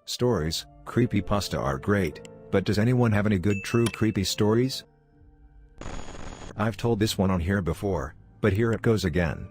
Stories, creepypasta are great, but does anyone have any good true creepy stories? I've told this one on here before, but here it goes again.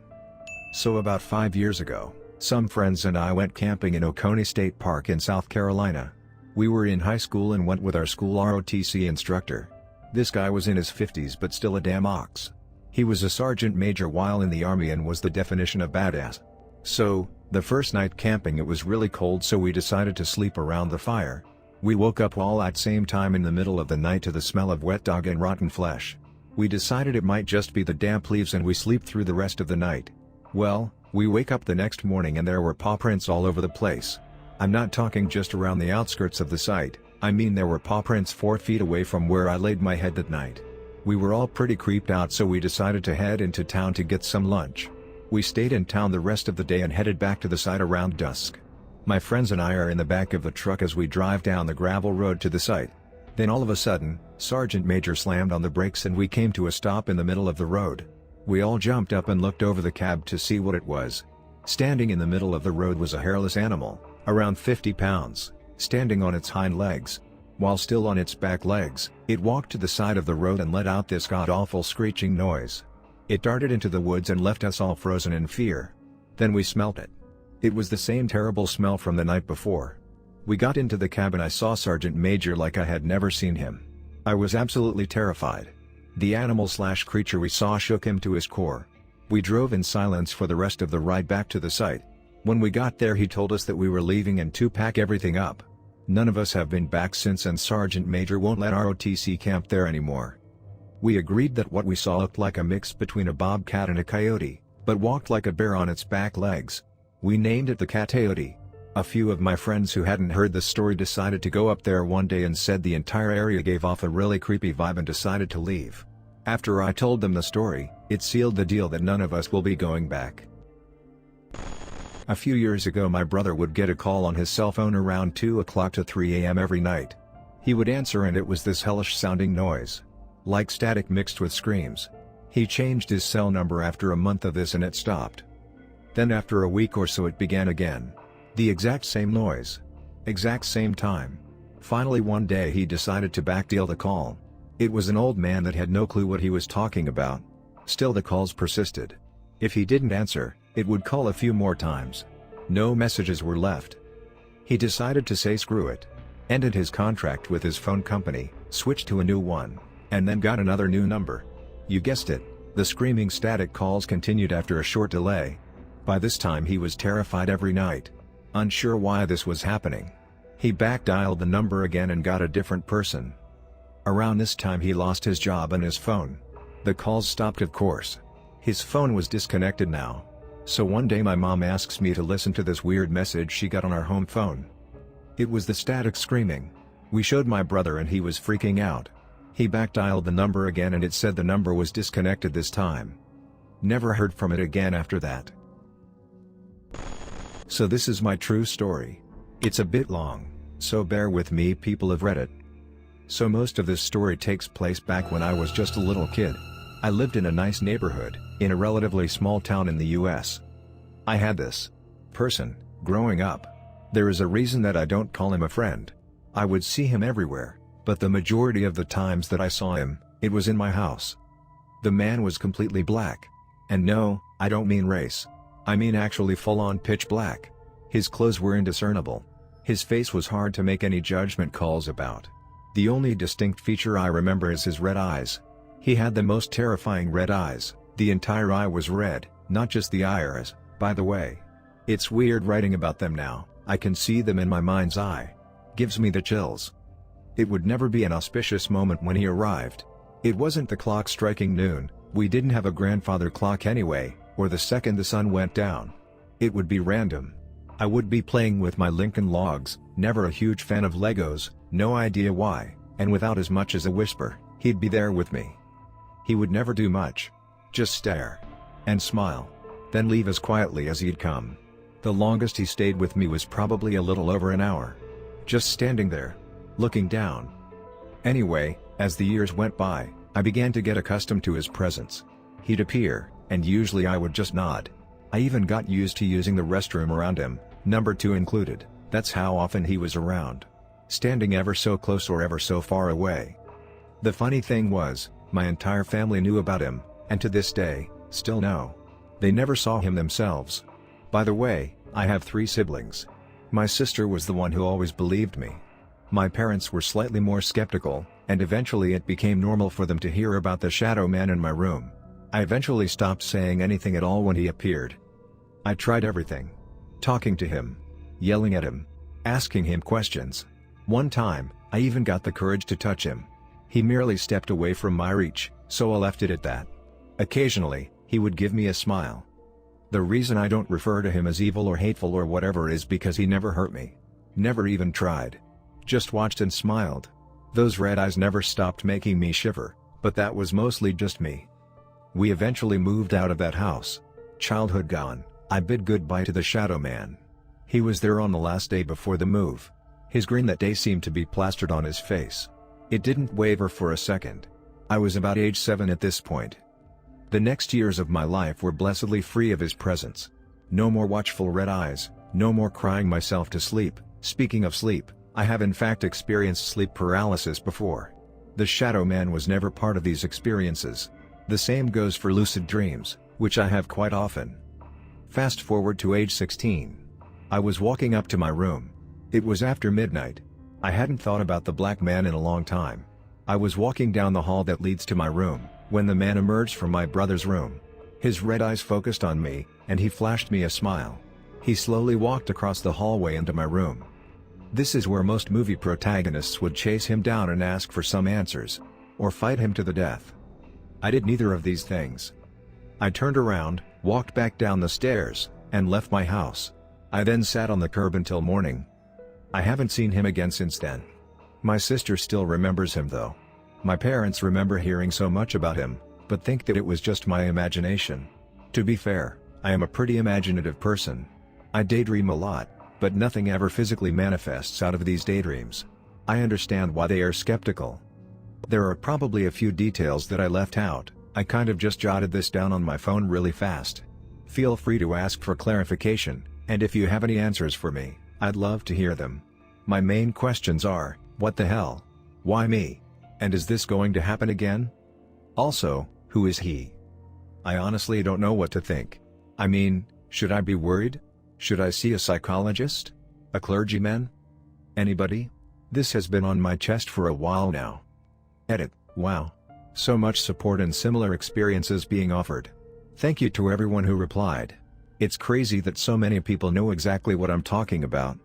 So about 5 years ago, some friends and I went camping in Oconee State Park in South Carolina. We were in high school and went with our school ROTC instructor. This guy was in his 50s but still a damn ox. He was a sergeant major while in the army and was the definition of badass. So, the first night camping it was really cold, so we decided to sleep around the fire. We woke up all at same time in the middle of the night to the smell of wet dog and rotten flesh. We decided it might just be the damp leaves and we sleep through the rest of the night. Well, we wake up the next morning and there were paw prints all over the place. I'm not talking just around the outskirts of the site, I mean there were paw prints 4 feet away from where I laid my head that night. We were all pretty creeped out, so we decided to head into town to get some lunch. We stayed in town the rest of the day and headed back to the site around dusk. My friends and I are in the back of the truck as we drive down the gravel road to the site. Then all of a sudden, Sergeant Major slammed on the brakes and we came to a stop in the middle of the road. We all jumped up and looked over the cab to see what it was. Standing in the middle of the road was a hairless animal, around 50 pounds, standing on its hind legs. While still on its back legs, it walked to the side of the road and let out this god-awful screeching noise. It darted into the woods and left us all frozen in fear. Then we smelt it. It was the same terrible smell from the night before. We got into the cab and I saw Sergeant Major like I had never seen him. I was absolutely terrified. The animal/creature we saw shook him to his core. We drove in silence for the rest of the ride back to the site. When we got there he told us that we were leaving and to pack everything up. None of us have been back since and Sergeant Major won't let ROTC camp there anymore. We agreed that what we saw looked like a mix between a bobcat and a coyote, but walked like a bear on its back legs. We named it the Catayote. A few of my friends who hadn't heard the story decided to go up there one day and said the entire area gave off a really creepy vibe and decided to leave. After I told them the story, it sealed the deal that none of us will be going back. A few years ago my brother would get a call on his cell phone around 2 o'clock to 3 a.m. every night. He would answer and it was this hellish sounding noise. Like static mixed with screams. He changed his cell number after a month of this and it stopped. Then after a week or so it began again. The exact same noise. Exact same time. Finally one day he decided to backdeal the call. It was an old man that had no clue what he was talking about. Still the calls persisted. If he didn't answer, it would call a few more times. No messages were left. He decided to say screw it. Ended his contract with his phone company, switched to a new one, and then got another new number. You guessed it, the screaming static calls continued after a short delay. By this time he was terrified every night. Unsure why this was happening. He backdialed the number again and got a different person. Around this time he lost his job and his phone. The calls stopped of course. His phone was disconnected now. So one day my mom asks me to listen to this weird message she got on our home phone. It was the static screaming. We showed my brother and he was freaking out. He backdialed the number again and it said the number was disconnected this time. Never heard from it again after that. So this is my true story. It's a bit long, so bear with me people of Reddit. So most of this story takes place back when I was just a little kid. I lived in a nice neighborhood, in a relatively small town in the US. I had this person, growing up. There is a reason that I don't call him a friend. I would see him everywhere, but the majority of the times that I saw him, it was in my house. The man was completely black. And no, I don't mean race. I mean actually full-on pitch black. His clothes were indiscernible. His face was hard to make any judgment calls about. The only distinct feature I remember is his red eyes. He had the most terrifying red eyes. The entire eye was red, not just the iris, by the way. It's weird writing about them now, I can see them in my mind's eye. Gives me the chills. It would never be an auspicious moment when he arrived. It wasn't the clock striking noon, we didn't have a grandfather clock anyway, or the second the sun went down. It would be random. I would be playing with my Lincoln Logs, never a huge fan of Legos, no idea why, and without as much as a whisper, he'd be there with me. He would never do much. Just stare. And smile. Then leave as quietly as he'd come. The longest he stayed with me was probably a little over an hour. Just standing there. Looking down. Anyway, as the years went by, I began to get accustomed to his presence. He'd appear, and usually I would just nod. I even got used to using the restroom around him, number 2 included. That's how often he was around. Standing ever so close or ever so far away. The funny thing was, my entire family knew about him, and to this day, still know. They never saw him themselves. By the way, I have 3 siblings. My sister was the one who always believed me. My parents were slightly more skeptical, and eventually it became normal for them to hear about the shadow man in my room. I eventually stopped saying anything at all when he appeared. I tried everything. Talking to him. Yelling at him. Asking him questions. One time, I even got the courage to touch him. He merely stepped away from my reach, so I left it at that. Occasionally, he would give me a smile. The reason I don't refer to him as evil or hateful or whatever is because he never hurt me. Never even tried. Just watched and smiled. Those red eyes never stopped making me shiver, but that was mostly just me. We eventually moved out of that house. Childhood gone, I bid goodbye to the shadow man. He was there on the last day before the move. His grin that day seemed to be plastered on his face. It didn't waver for a second. I was about age 7 at this point. The next years of my life were blessedly free of his presence. No more watchful red eyes, no more crying myself to sleep. Speaking of sleep, I have in fact experienced sleep paralysis before. The shadow man was never part of these experiences. The same goes for lucid dreams, which I have quite often. Fast forward to age 16. I was walking up to my room. It was after midnight. I hadn't thought about the black man in a long time. I was walking down the hall that leads to my room, when the man emerged from my brother's room. His red eyes focused on me, and he flashed me a smile. He slowly walked across the hallway into my room. This is where most movie protagonists would chase him down and ask for some answers. Or fight him to the death. I did neither of these things. I turned around, walked back down the stairs, and left my house. I then sat on the curb until morning. I haven't seen him again since then. My sister still remembers him though. My parents remember hearing so much about him, but think that it was just my imagination. To be fair, I am a pretty imaginative person. I daydream a lot, but nothing ever physically manifests out of these daydreams. I understand why they are skeptical. There are probably a few details that I left out. I kind of just jotted this down on my phone really fast. Feel free to ask for clarification, and if you have any answers for me, I'd love to hear them. My main questions are, what the hell? Why me? And is this going to happen again? Also, who is he? I honestly don't know what to think. I mean, should I be worried? Should I see a psychologist? A clergyman? Anybody? This has been on my chest for a while now. Edit. Wow. So much support and similar experiences being offered. Thank you to everyone who replied. It's crazy that so many people know exactly what I'm talking about.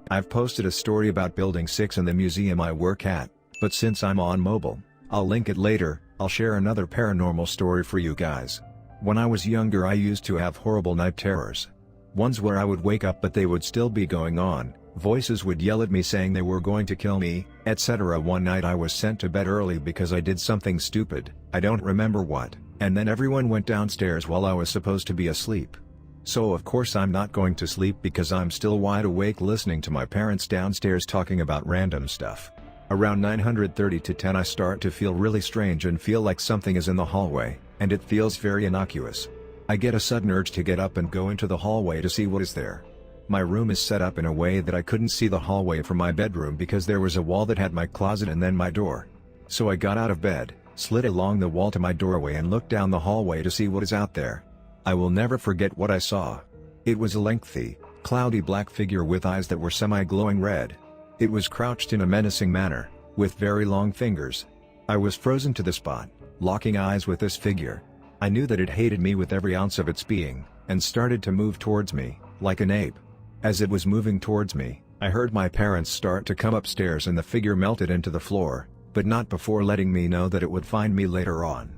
I've posted a story about Building 6 in the museum I work at, but since I'm on mobile, I'll link it later. I'll share another paranormal story for you guys. When I was younger I used to have horrible night terrors. Ones where I would wake up but they would still be going on, voices would yell at me saying they were going to kill me, etc. One night I was sent to bed early because I did something stupid, I don't remember what, and then everyone went downstairs while I was supposed to be asleep. So of course I'm not going to sleep because I'm still wide awake listening to my parents downstairs talking about random stuff. Around 9:30 to 10 I start to feel really strange and feel like something is in the hallway, and it feels very innocuous. I get a sudden urge to get up and go into the hallway to see what is there. My room is set up in a way that I couldn't see the hallway from my bedroom because there was a wall that had my closet and then my door. So I got out of bed, slid along the wall to my doorway and looked down the hallway to see what is out there. I will never forget what I saw. It was a lengthy, cloudy black figure with eyes that were semi-glowing red. It was crouched in a menacing manner, with very long fingers. I was frozen to the spot, locking eyes with this figure. I knew that it hated me with every ounce of its being, and started to move towards me, like an ape. As it was moving towards me, I heard my parents start to come upstairs and the figure melted into the floor, but not before letting me know that it would find me later on.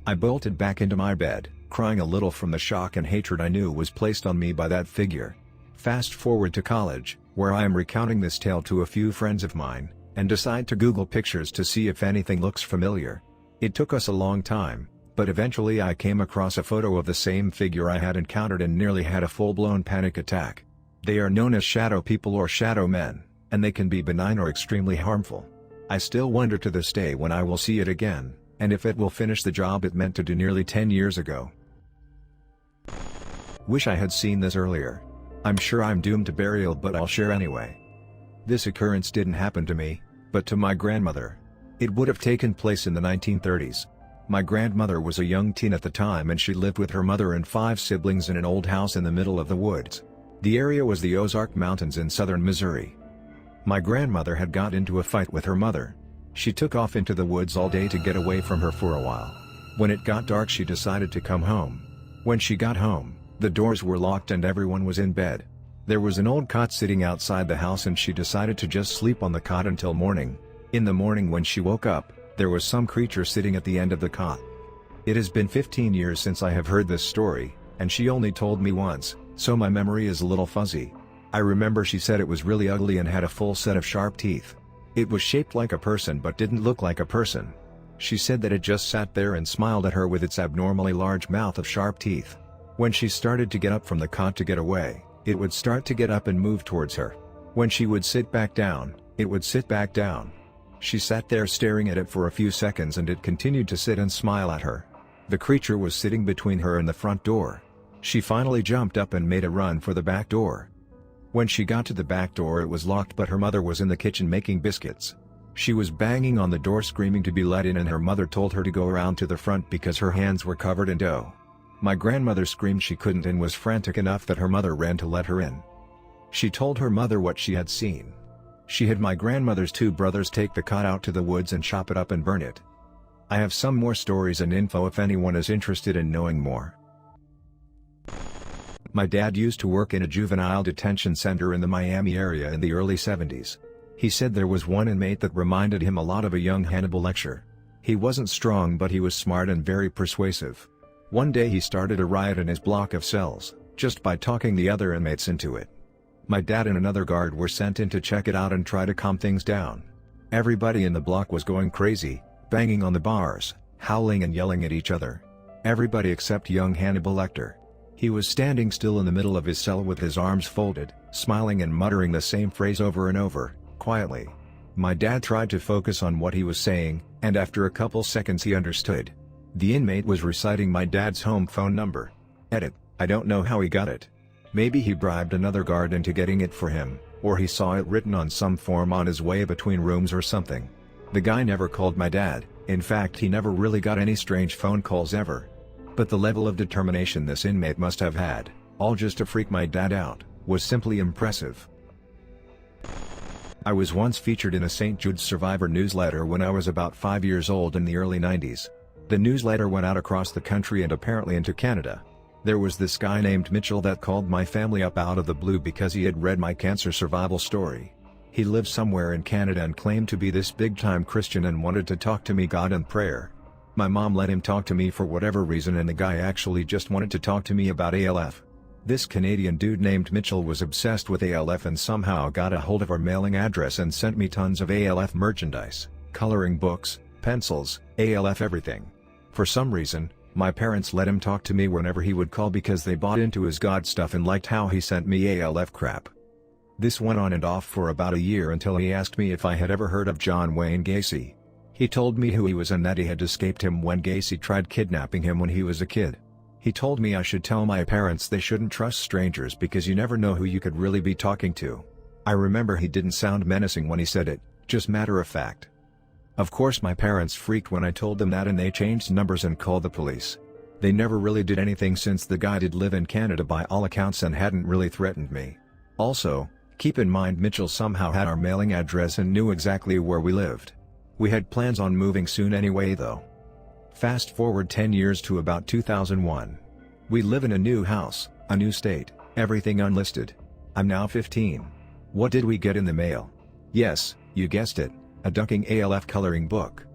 I bolted back into my bed, crying a little from the shock and hatred I knew was placed on me by that figure. Fast forward to college, where I am recounting this tale to a few friends of mine, and decide to Google pictures to see if anything looks familiar. It took us a long time, but eventually I came across a photo of the same figure I had encountered and nearly had a full-blown panic attack. They are known as shadow people or shadow men, and they can be benign or extremely harmful. I still wonder to this day when I will see it again, and if it will finish the job it meant to do nearly 10 years ago. Wish I had seen this earlier. I'm sure I'm doomed to burial, but I'll share anyway. This occurrence didn't happen to me, but to my grandmother. It would have taken place in the 1930s. My grandmother was a young teen at the time, and she lived with her mother and 5 siblings in an old house in the middle of the woods. The area was the Ozark Mountains in southern Missouri. My grandmother had got into a fight with her mother. She took off into the woods all day to get away from her for a while. When it got dark, she decided to come home. When she got home, the doors were locked and everyone was in bed. There was an old cot sitting outside the house, and she decided to just sleep on the cot until morning. In the morning, when she woke up, there was some creature sitting at the end of the cot. It has been 15 years since I have heard this story, and she only told me once, so my memory is a little fuzzy. I remember she said it was really ugly and had a full set of sharp teeth. It was shaped like a person but didn't look like a person. She said that it just sat there and smiled at her with its abnormally large mouth of sharp teeth. When she started to get up from the cot to get away, it would start to get up and move towards her. When she would sit back down, it would sit back down. She sat there staring at it for a few seconds, and it continued to sit and smile at her. The creature was sitting between her and the front door. She finally jumped up and made a run for the back door. When she got to the back door, it was locked, but her mother was in the kitchen making biscuits. She was banging on the door screaming to be let in, and her mother told her to go around to the front because her hands were covered in dough. My grandmother screamed she couldn't and was frantic enough that her mother ran to let her in. She told her mother what she had seen. She had my grandmother's 2 brothers take the cot out to the woods and chop it up and burn it. I have some more stories and info if anyone is interested in knowing more. My dad used to work in a juvenile detention center in the Miami area in the early 70s. He said there was one inmate that reminded him a lot of a young Hannibal Lecter. He wasn't strong, but he was smart and very persuasive. One day he started a riot in his block of cells, just by talking the other inmates into it. My dad and another guard were sent in to check it out and try to calm things down. Everybody in the block was going crazy, banging on the bars, howling and yelling at each other. Everybody except young Hannibal Lecter. He was standing still in the middle of his cell with his arms folded, smiling and muttering the same phrase over and over, quietly. My dad tried to focus on what he was saying, and after a couple seconds he understood. The inmate was reciting my dad's home phone number. Edit: I don't know how he got it. Maybe he bribed another guard into getting it for him, or he saw it written on some form on his way between rooms or something. The guy never called my dad. In fact, he never really got any strange phone calls ever. But the level of determination this inmate must have had, all just to freak my dad out, was simply impressive. I was once featured in a St. Jude's Survivor newsletter when I was about 5 years old in the early 90s. The newsletter went out across the country and apparently into Canada. There was this guy named Mitchell that called my family up out of the blue because he had read my cancer survival story. He lived somewhere in Canada and claimed to be this big-time Christian and wanted to talk to me God in prayer. My mom let him talk to me for whatever reason, and the guy actually just wanted to talk to me about ALF. This Canadian dude named Mitchell was obsessed with ALF and somehow got a hold of our mailing address and sent me tons of ALF merchandise, coloring books, pencils, ALF everything. For some reason, my parents let him talk to me whenever he would call because they bought into his God stuff and liked how he sent me ALF crap. This went on and off for about a year until he asked me if I had ever heard of John Wayne Gacy. He told me who he was and that he had escaped him when Gacy tried kidnapping him when he was a kid. He told me I should tell my parents they shouldn't trust strangers because you never know who you could really be talking to. I remember he didn't sound menacing when he said it, just matter of fact. Of course my parents freaked when I told them that, and they changed numbers and called the police. They never really did anything since the guy did live in Canada by all accounts and hadn't really threatened me. Also, keep in mind Mitchell somehow had our mailing address and knew exactly where we lived. We had plans on moving soon anyway though. Fast forward 10 years to about 2001. We live in a new house, a new state, everything unlisted. I'm now 15. What did we get in the mail? Yes, you guessed it, a ducking ALF coloring book.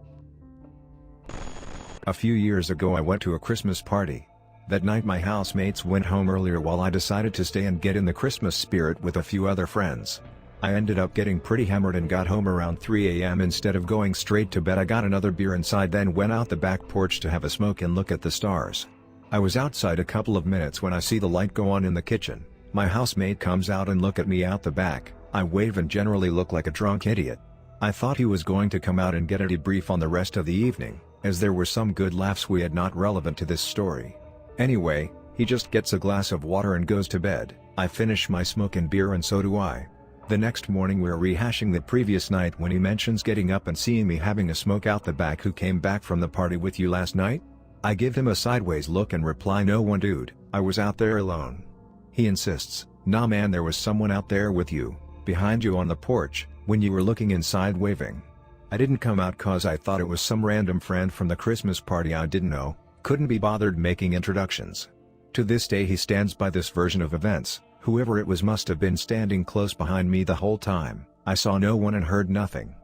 A few years ago I went to a Christmas party. That night my housemates went home earlier while I decided to stay and get in the Christmas spirit with a few other friends. I ended up getting pretty hammered and got home around 3 a.m. Instead of going straight to bed, I got another beer inside, then went out the back porch to have a smoke and look at the stars. I was outside a couple of minutes when I see the light go on in the kitchen. My housemate comes out and look at me out the back. I wave and generally look like a drunk idiot. I thought he was going to come out and get a debrief on the rest of the evening, as there were some good laughs we had not relevant to this story. Anyway, He just gets a glass of water and goes to bed. I finish my smoke and beer and so do I. The next morning we're rehashing the previous night when he mentions getting up and seeing me having a smoke out the back. Who came back from the party with you last night? I give him a sideways look and reply, no one dude, I was out there alone. He insists, nah man, there was someone out there with you, behind you on the porch, when you were looking inside waving. I didn't come out cause I thought it was some random friend from the Christmas party I didn't know, couldn't be bothered making introductions. To this day he stands by this version of events. Whoever it was must have been standing close behind me the whole time. I saw no one and heard nothing.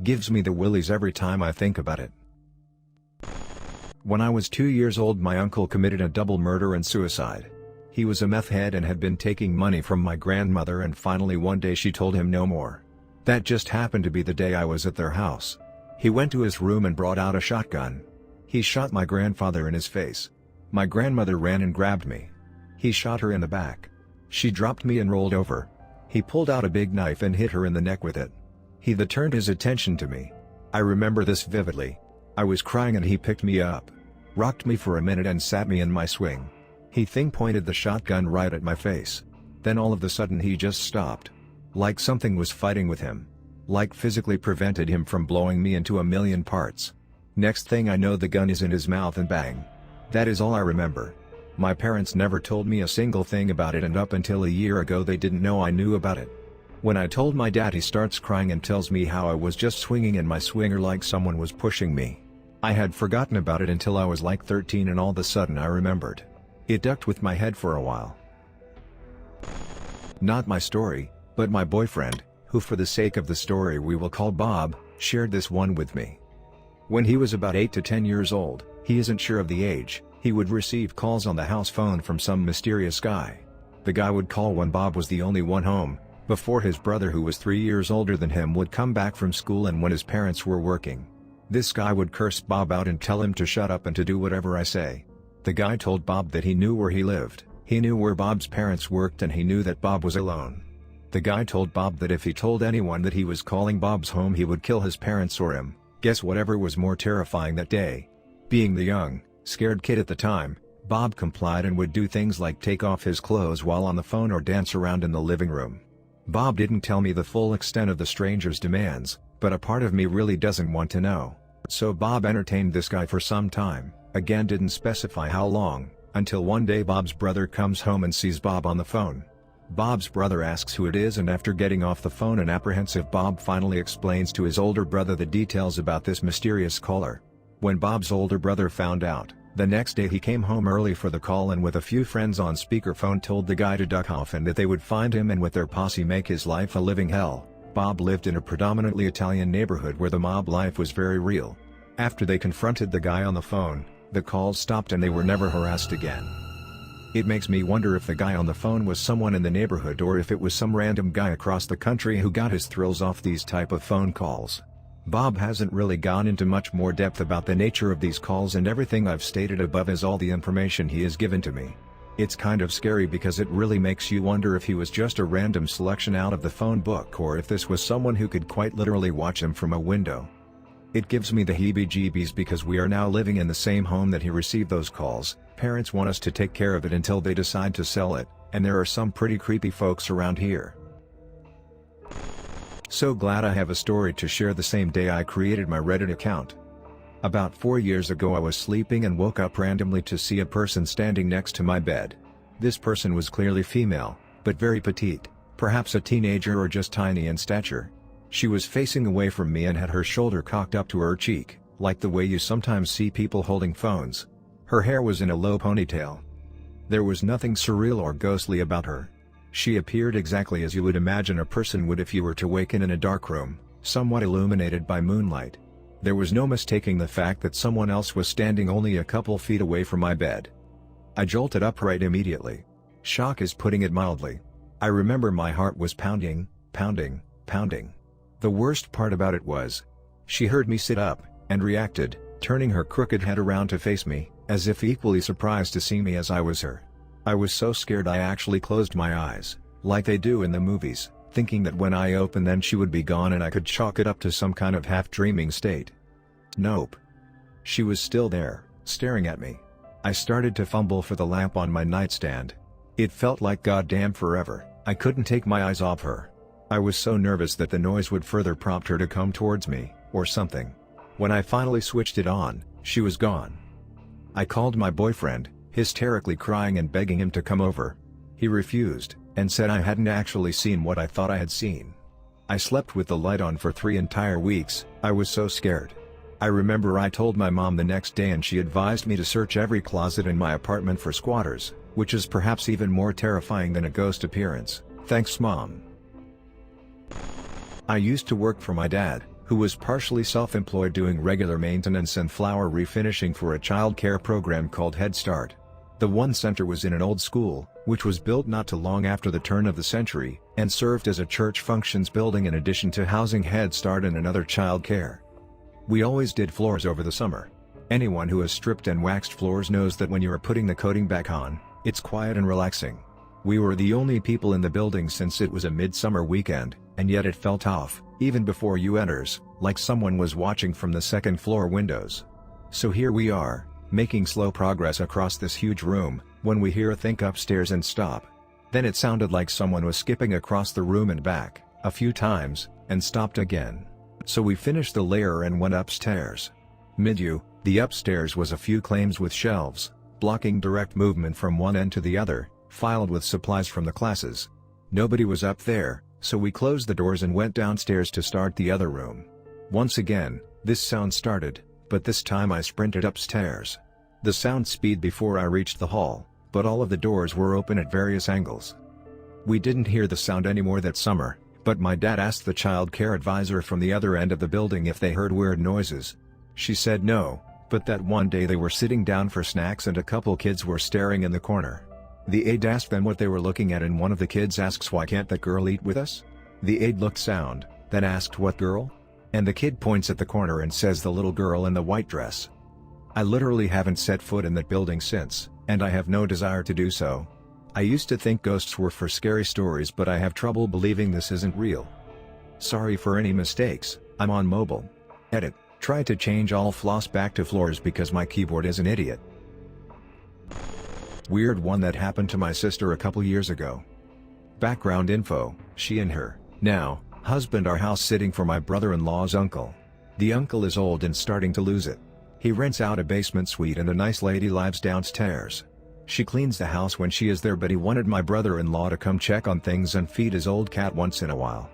Gives me the willies every time I think about it. When I was 2 years old, my uncle committed a double murder and suicide. He was a meth head and had been taking money from my grandmother, and finally one day she told him no more. That just happened to be the day I was at their house. He went to his room and brought out a shotgun. He shot my grandfather in his face. My grandmother ran and grabbed me. He shot her in the back. She dropped me and rolled over. He pulled out a big knife and hit her in the neck with it. He then turned his attention to me. I remember this vividly. I was crying and he picked me up, rocked me for a minute and sat me in my swing. He pointed the shotgun right at my face. Then all of a sudden he just stopped. Like something was fighting with him. Like physically prevented him from blowing me into a million parts. Next thing I know, the gun is in his mouth and bang. That is all I remember. My parents never told me a single thing about it, and up until a year ago they didn't know I knew about it. When I told my dad, he starts crying and tells me how I was just swinging in my swinger like someone was pushing me. I had forgotten about it until I was like 13 and all of a sudden I remembered. It ducked with my head for a while. Not my story, but my boyfriend, who for the sake of the story we will call Bob, shared this one with me. When he was about 8 to 10 years old, he isn't sure of the age, he would receive calls on the house phone from some mysterious guy. The guy would call when Bob was the only one home, before his brother, who was 3 years older than him, would come back from school and when his parents were working. This guy would curse Bob out and tell him to shut up and to do whatever I say. The guy told Bob that he knew where he lived, he knew where Bob's parents worked, and he knew that Bob was alone. The guy told Bob that if he told anyone that he was calling Bob's home, he would kill his parents or him. Guess whatever was more terrifying that day? Being the young, scared kid at the time, Bob complied and would do things like take off his clothes while on the phone or dance around in the living room. Bob didn't tell me the full extent of the stranger's demands, but a part of me really doesn't want to know. So Bob entertained this guy for some time, again didn't specify how long, until one day Bob's brother comes home and sees Bob on the phone. Bob's brother asks who it is, and after getting off the phone and apprehensive, Bob finally explains to his older brother the details about this mysterious caller. When Bob's older brother found out, the next day he came home early for the call and with a few friends on speakerphone told the guy to duck off and that they would find him and with their posse make his life a living hell. Bob lived in a predominantly Italian neighborhood where the mob life was very real. After they confronted the guy on the phone, the calls stopped and they were never harassed again. It makes me wonder if the guy on the phone was someone in the neighborhood or if it was some random guy across the country who got his thrills off these type of phone calls. Bob hasn't really gone into much more depth about the nature of these calls, and everything I've stated above is all the information he has given to me. It's kind of scary because it really makes you wonder if he was just a random selection out of the phone book or if this was someone who could quite literally watch him from a window. It gives me the heebie-jeebies because we are now living in the same home that he received those calls. Parents want us to take care of it until they decide to sell it, and there are some pretty creepy folks around here. So glad I have a story to share the same day I created my Reddit account. About 4 years ago I was sleeping and woke up randomly to see a person standing next to my bed. This person was clearly female, but very petite, perhaps a teenager or just tiny in stature. She was facing away from me and had her shoulder cocked up to her cheek, like the way you sometimes see people holding phones. Her hair was in a low ponytail. There was nothing surreal or ghostly about her. She appeared exactly as you would imagine a person would if you were to waken in a dark room, somewhat illuminated by moonlight. There was no mistaking the fact that someone else was standing only a couple feet away from my bed. I jolted upright immediately. Shock is putting it mildly. I remember my heart was pounding, pounding, pounding. The worst part about it was, she heard me sit up, and reacted, turning her crooked head around to face me, as if equally surprised to see me as I was her. I was so scared I actually closed my eyes, like they do in the movies, thinking that when I opened then she would be gone and I could chalk it up to some kind of half-dreaming state. Nope. She was still there, staring at me. I started to fumble for the lamp on my nightstand. It felt like goddamn forever. I couldn't take my eyes off her. I was so nervous that the noise would further prompt her to come towards me, or something. When I finally switched it on, she was gone. I called my boyfriend, hysterically crying and begging him to come over. He refused, and said I hadn't actually seen what I thought I had seen. I slept with the light on for 3 entire weeks. I was so scared. I remember I told my mom the next day and she advised me to search every closet in my apartment for squatters, which is perhaps even more terrifying than a ghost appearance. Thanks, Mom. I used to work for my dad, who was partially self-employed doing regular maintenance and flower refinishing for a child care program called Head Start. The one center was in an old school, which was built not too long after the turn of the century, and served as a church functions building in addition to housing Head Start and another child care. We always did floors over the summer. Anyone who has stripped and waxed floors knows that when you are putting the coating back on, it's quiet and relaxing. We were the only people in the building since it was a midsummer weekend, and yet it felt off, even before you enters, like someone was watching from the second floor windows. So here we are, making slow progress across this huge room, when we hear a think upstairs and stop. Then it sounded like someone was skipping across the room and back, a few times, and stopped again. So we finished the layer and went upstairs. Mid-you, the upstairs was a few claims with shelves, blocking direct movement from one end to the other, filed with supplies from the classes. Nobody was up there, so we closed the doors and went downstairs to start the other room. Once again, this sound started, but this time I sprinted upstairs. The sound speed before I reached the hall, but all of the doors were open at various angles. We didn't hear the sound anymore that summer, but my dad asked the child care advisor from the other end of the building if they heard weird noises. She said no, but that one day they were sitting down for snacks and a couple kids were staring in the corner. The aide asked them what they were looking at and one of the kids asks, "Why can't that girl eat with us?" The aide looked sound, then asked, "What girl?" And the kid points at the corner and says, "The little girl in the white dress." I literally haven't set foot in that building since, and I have no desire to do so. I used to think ghosts were for scary stories, but I have trouble believing this isn't real. Sorry for any mistakes. I'm on mobile. Edit. Try to change all floss back to floors because my keyboard is an idiot. Weird one that happened to my sister a couple years ago. Background info: she and her, now, husband are house sitting for my brother-in-law's uncle. The uncle is old and starting to lose it. He rents out a basement suite and a nice lady lives downstairs. She cleans the house when she is there, but he wanted my brother-in-law to come check on things and feed his old cat once in a while.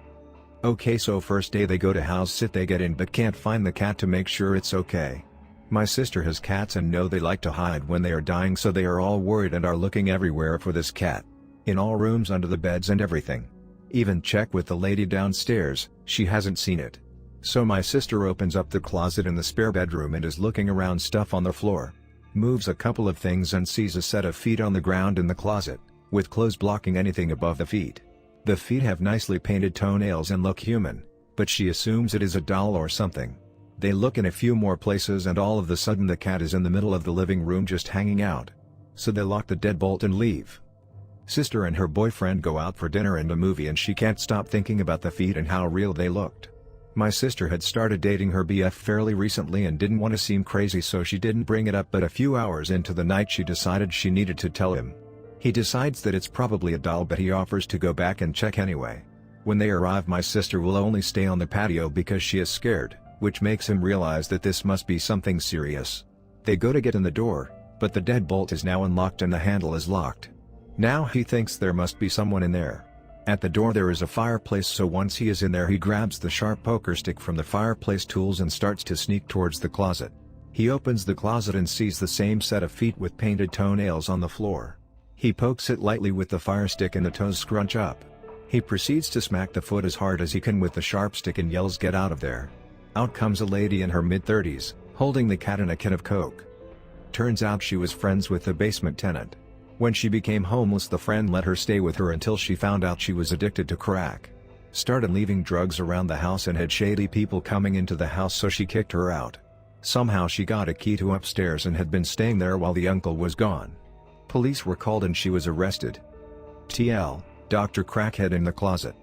Okay, so first day they go to house sit, they get in but can't find the cat to make sure it's okay. My sister has cats and know they like to hide when they are dying, so they are all worried and are looking everywhere for this cat. In all rooms, under the beds and everything. Even check with the lady downstairs, she hasn't seen it. So my sister opens up the closet in the spare bedroom and is looking around stuff on the floor. Moves a couple of things and sees a set of feet on the ground in the closet, with clothes blocking anything above the feet. The feet have nicely painted toenails and look human, but she assumes it is a doll or something. They look in a few more places and all of a sudden the cat is in the middle of the living room just hanging out. So they lock the deadbolt and leave. Sister and her boyfriend go out for dinner and a movie and she can't stop thinking about the feet and how real they looked. My sister had started dating her BF fairly recently and didn't want to seem crazy, so she didn't bring it up, but a few hours into the night she decided she needed to tell him. He decides that it's probably a doll, but he offers to go back and check anyway. When they arrive, my sister will only stay on the patio because she is scared, which makes him realize that this must be something serious. They go to get in the door, but the deadbolt is now unlocked and the handle is locked. Now he thinks there must be someone in there. At the door there is a fireplace, so once he is in there he grabs the sharp poker stick from the fireplace tools and starts to sneak towards the closet. He opens the closet and sees the same set of feet with painted toenails on the floor. He pokes it lightly with the fire stick and the toes scrunch up. He proceeds to smack the foot as hard as he can with the sharp stick and yells, "Get out of there." Out comes a lady in her mid-30s, holding the cat and a can of Coke. Turns out she was friends with the basement tenant. When she became homeless, the friend let her stay with her until she found out she was addicted to crack. Started leaving drugs around the house and had shady people coming into the house, so she kicked her out. Somehow she got a key to upstairs and had been staying there while the uncle was gone. Police were called and she was arrested. TL, Dr. Crackhead in the closet.